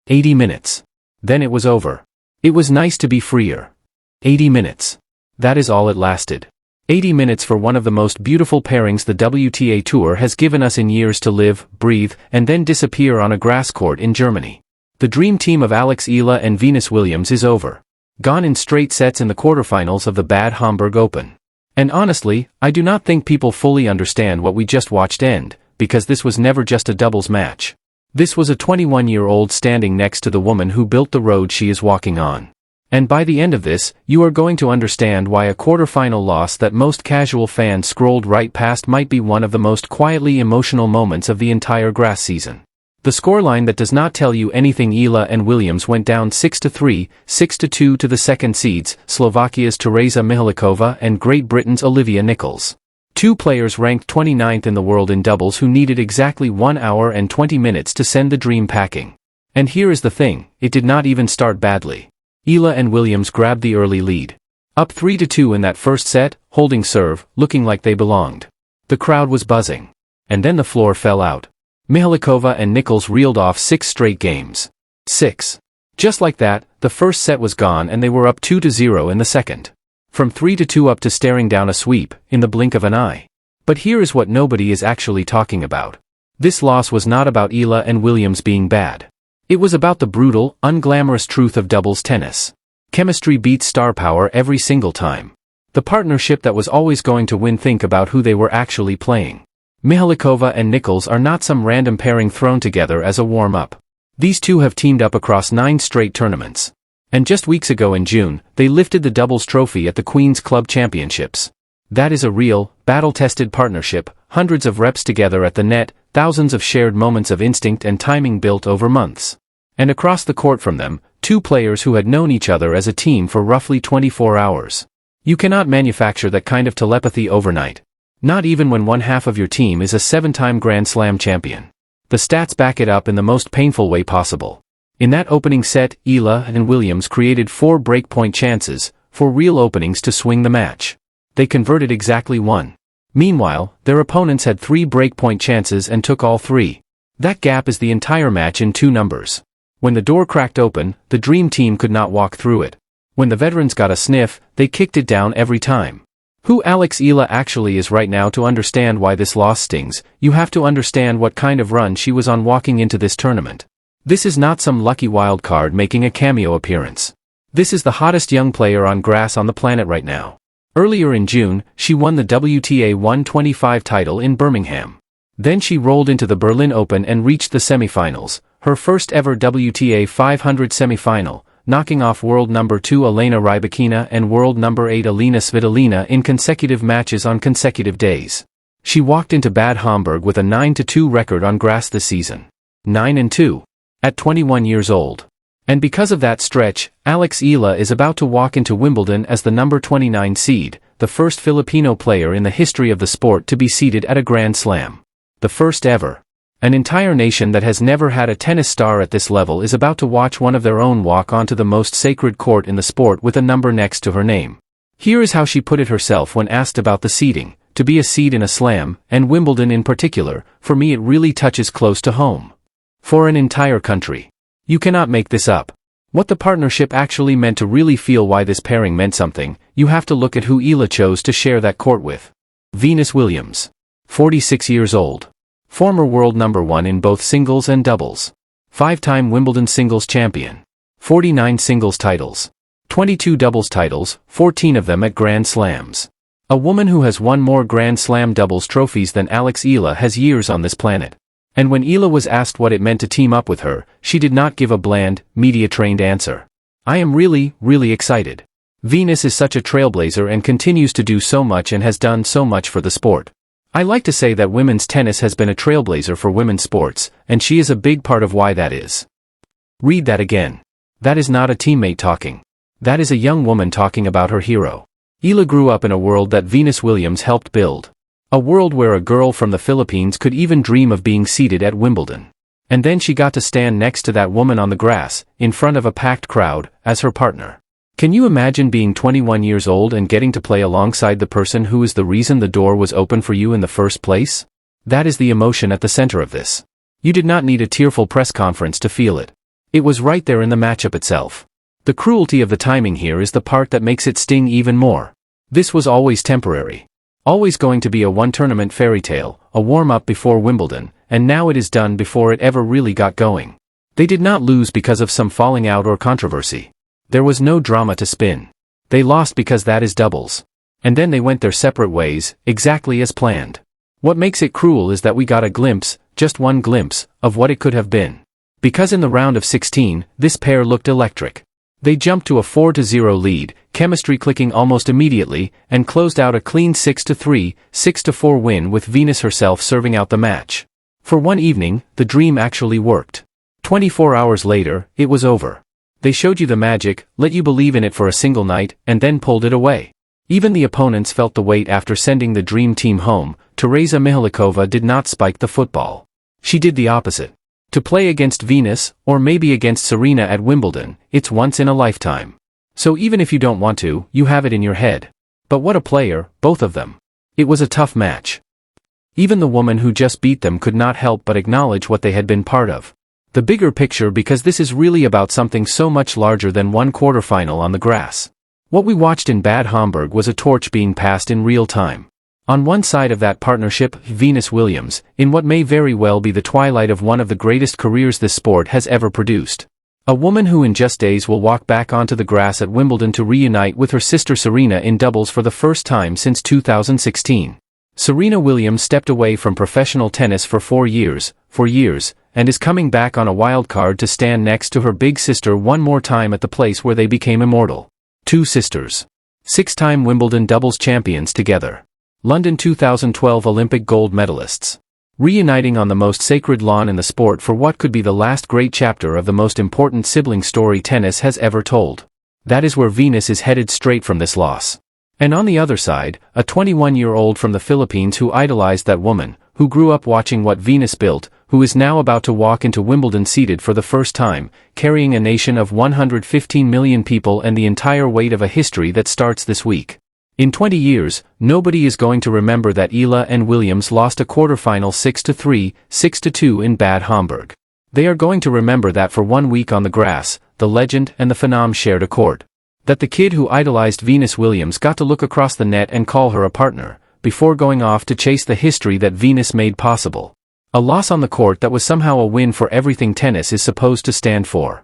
80 minutes. Then it was over. It was nice to be freer. 80 minutes. That is all it lasted. 80 minutes for one of the most beautiful pairings the WTA Tour has given us in years to live, breathe, and then disappear on a grass court in Germany. The dream team of Alex Eala and Venus Williams is over. Gone in straight sets in the quarterfinals of the Bad Homburg Open. And honestly, I do not think people fully understand what we just watched end, because this was never just a doubles match. This was a 21-year-old standing next to the woman who built the road she is walking on. And by the end of this, you are going to understand why a quarterfinal loss that most casual fans scrolled right past might be one of the most quietly emotional moments of the entire grass season. The scoreline that does not tell you anything: Eala and Williams went down 6-3, 6-2 to the second seeds, Slovakia's Tereza Mihalikova and Great Britain's Olivia Nichols. Two players ranked 29th in the world in doubles who needed exactly 1 hour and 20 minutes to send the dream packing. And here is the thing, it did not even start badly. Eala and Williams grabbed the early lead. Up 3-2 in that first set, holding serve, looking like they belonged. The crowd was buzzing. And then the floor fell out. Mihalikova and Nichols reeled off 6 straight games. 6. Just like that, the first set was gone and they were up 2-0 in the second. From 3-2 up to staring down a sweep, in the blink of an eye. But here is what nobody is actually talking about. This loss was not about Eala and Williams being bad. It was about the brutal, unglamorous truth of doubles tennis. Chemistry beats star power every single time. The partnership that was always going to win. Think about who they were actually playing. Mihalikova and Nichols are not some random pairing thrown together as a warm-up. These two have teamed up across 9 straight tournaments. And just weeks ago in June, they lifted the doubles trophy at the Queen's Club Championships. That is a real, battle-tested partnership, hundreds of reps together at the net, thousands of shared moments of instinct and timing built over months. And across the court from them, 2 players who had known each other as a team for roughly 24 hours. You cannot manufacture that kind of telepathy overnight. Not even when one half of your team is a 7-time Grand Slam champion. The stats back it up in the most painful way possible. In that opening set, Eala and Williams created 4 breakpoint chances, 4 real openings to swing the match. They converted exactly 1. Meanwhile, their opponents had 3 breakpoint chances and took all 3. That gap is the entire match in 2 numbers. When the door cracked open, the dream team could not walk through it. When the veterans got a sniff, they kicked it down every time. Who Alex Eala actually is right now. To understand why this loss stings, you have to understand what kind of run she was on walking into this tournament. This is not some lucky wild card making a cameo appearance. This is the hottest young player on grass on the planet right now. Earlier in June, she won the WTA 125 title in Birmingham. Then she rolled into the Berlin Open and reached the semifinals, her first ever WTA 500 semifinal, knocking off world number 2 Elena Rybakina and world number 8 Alina Svitolina in consecutive matches on consecutive days. She walked into Bad Homburg with a 9-2 record on grass this season. 9-2. At 21 years old. And because of that stretch, Alex Eala is about to walk into Wimbledon as the number 29 seed, the first Filipino player in the history of the sport to be seeded at a Grand Slam. The first ever. An entire nation that has never had a tennis star at this level is about to watch one of their own walk onto the most sacred court in the sport with a number next to her name. Here is how she put it herself when asked about the seeding: to be a seed in a slam, and Wimbledon in particular, for me it really touches close to home. For an entire country. You cannot make this up. What the partnership actually meant. To really feel why this pairing meant something, you have to look at who Eala chose to share that court with. Venus Williams. 46 years old. Former world number 1 in both singles and doubles. 5-time Wimbledon singles champion. 49 singles titles. 22 doubles titles, 14 of them at Grand Slams. A woman who has won more Grand Slam doubles trophies than Alex Eala has years on this planet. And when Eala was asked what it meant to team up with her, she did not give a bland, media-trained answer. I am really, really excited. Venus is such a trailblazer and continues to do so much and has done so much for the sport. I like to say that women's tennis has been a trailblazer for women's sports, and she is a big part of why that is. Read that again. That is not a teammate talking. That is a young woman talking about her hero. Eala grew up in a world that Venus Williams helped build. A world where a girl from the Philippines could even dream of being seated at Wimbledon. And then she got to stand next to that woman on the grass, in front of a packed crowd, as her partner. Can you imagine being 21 years old and getting to play alongside the person who is the reason the door was open for you in the first place? That is the emotion at the center of this. You did not need a tearful press conference to feel it. It was right there in the matchup itself. The cruelty of the timing here is the part that makes it sting even more. This was always temporary. Always going to be a one-tournament fairy tale, a warm-up before Wimbledon, and now it is done before it ever really got going. They did not lose because of some falling out or controversy. There was no drama to spin. They lost because that is doubles. And then they went their separate ways, exactly as planned. What makes it cruel is that we got a glimpse, just one glimpse, of what it could have been. Because in the round of 16, this pair looked electric. They jumped to a 4-0 lead, chemistry clicking almost immediately, and closed out a clean 6-3, 6-4 win with Venus herself serving out the match. For one evening, the dream actually worked. 24 hours later, it was over. They showed you the magic, let you believe in it for a single night, and then pulled it away. Even the opponents felt the weight after sending the dream team home. Tereza Mihalikova did not spike the football. She did the opposite. To play against Venus, or maybe against Serena at Wimbledon, it's once in a lifetime. So even if you don't want to, you have it in your head. But what a player, both of them. It was a tough match. Even the woman who just beat them could not help but acknowledge what they had been part of. The bigger picture, because this is really about something so much larger than one quarterfinal on the grass. What we watched in Bad Homburg was a torch being passed in real time. On one side of that partnership, Venus Williams, in what may very well be the twilight of one of the greatest careers this sport has ever produced. A woman who in just days will walk back onto the grass at Wimbledon to reunite with her sister Serena in doubles for the first time since 2016. Serena Williams stepped away from professional tennis for 4 years, and is coming back on a wild card to stand next to her big sister one more time at the place where they became immortal. Two sisters. 6-time Wimbledon doubles champions together. London 2012 Olympic gold medalists. Reuniting on the most sacred lawn in the sport for what could be the last great chapter of the most important sibling story tennis has ever told. That is where Venus is headed straight from this loss. And on the other side, a 21-year-old from the Philippines who idolized that woman, who grew up watching what Venus built, who is now about to walk into Wimbledon seated for the first time, carrying a nation of 115 million people and the entire weight of a history that starts this week. In 20 years, nobody is going to remember that Eala and Williams lost a quarterfinal 6-3, 6-2 in Bad Homburg. They are going to remember that for 1 week on the grass, the legend and the phenom shared a court. That the kid who idolized Venus Williams got to look across the net and call her a partner, before going off to chase the history that Venus made possible. A loss on the court that was somehow a win for everything tennis is supposed to stand for.